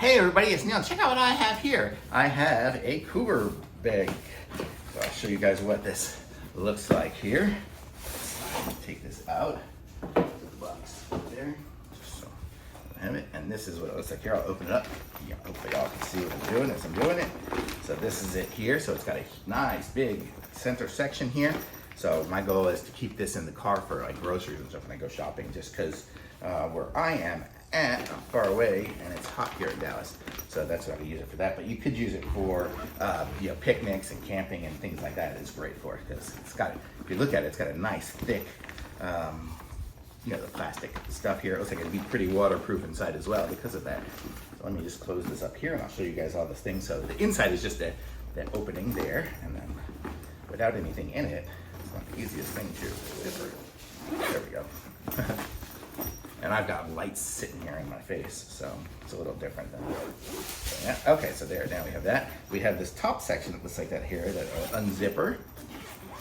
Hey everybody, it's Neil. Check out what I have here. I have a Coobiiya bag. So I'll show you guys what this looks like here. Take this out. Put the box up there. Just so I have it. And this is what it looks like here. I'll open it up. Yeah, hopefully y'all can see what I'm doing as I'm doing it. So this is it here. So it's got a nice big center section here. So my goal is to keep this in the car for like groceries and stuff when I go shopping, just because where I am at, I'm far away and it's hot here in Dallas. So that's what I use it for that. But you could use it for picnics and camping and things like that. It's great for it because it's got, if you look at it, it's got a nice thick, the plastic stuff here. It looks like it'd be pretty waterproof inside as well because of that. So let me just close this up here and I'll show you guys all this thing. So the inside is just that opening there, and then without anything in it, it's not the easiest thing to zipper. There we go. And I've got lights sitting here in my face, so it's a little different than that. Okay, so there, now we have that. We have this top section that looks like that here, that unzipper.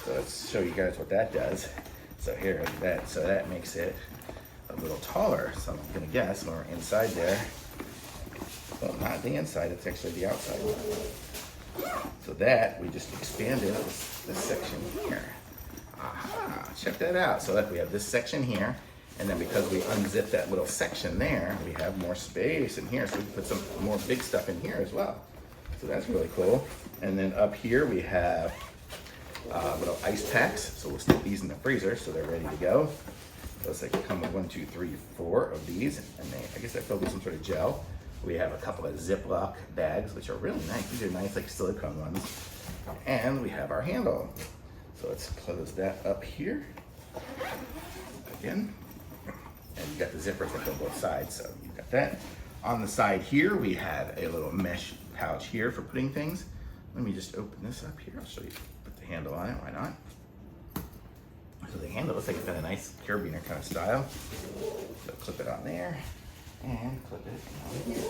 So let's show you guys what that does. So here, so that makes it a little taller. So I'm gonna guess when we're inside there, well, not the inside, it's actually the outside. So that, we just expanded this section here. Aha, check that out. So that we have this section here, and then because we unzip that little section there, we have more space in here, so we can put some more big stuff in here as well. So that's really cool. And then up here we have little ice packs. So we'll stick these in the freezer so they're ready to go. Looks like they come with 1, 2, 3, 4 of these, and I guess they're filled with some sort of gel. We have a couple of Ziploc bags, which are really nice. These are nice, like silicone ones. And we have our handle. So let's close that up here. Again. And you got the zippers that go both sides, so you've got that. On the side here, we have a little mesh pouch here for putting things. Let me just open this up here. I'll show you, put the handle on it, why not? So the handle looks like it's got a nice carabiner kind of style. So clip it on there, and clip it on here.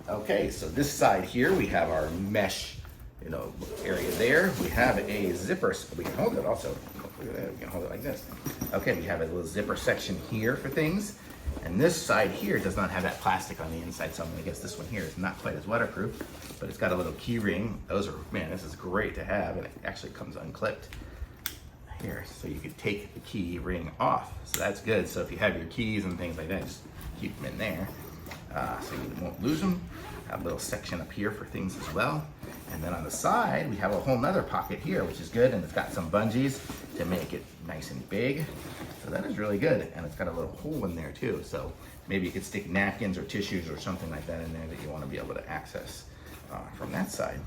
Okay, so this side here, we have our mesh area there. We have a zipper, we can hold it also. Look at that, we can hold it like this. Okay, we have a little zipper section here for things. And this side here does not have that plastic on the inside, so I'm gonna guess this one here is not quite as waterproof, but it's got a little key ring. Those are, man, this is great to have, and it actually comes unclipped here. So you could take the key ring off. So that's good. So if you have your keys and things like that, just keep them in there. So you won't lose them. Have a little section up here for things as well. And then on the side, we have a whole nother pocket here, which is good. And it's got some bungees to make it nice and big. So that is really good. And it's got a little hole in there too. So maybe you could stick napkins or tissues or something like that in there that you want to be able to access from that side.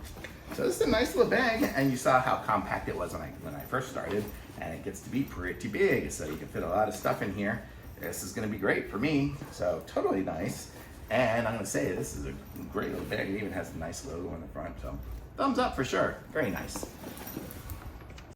So this is a nice little bag. And you saw how compact it was when I first started. And it gets to be pretty big. So you can fit a lot of stuff in here. This is going to be great for me. So totally nice. And I'm gonna say this is a great little bag. It even has a nice logo on the front, so thumbs up for sure. Very nice.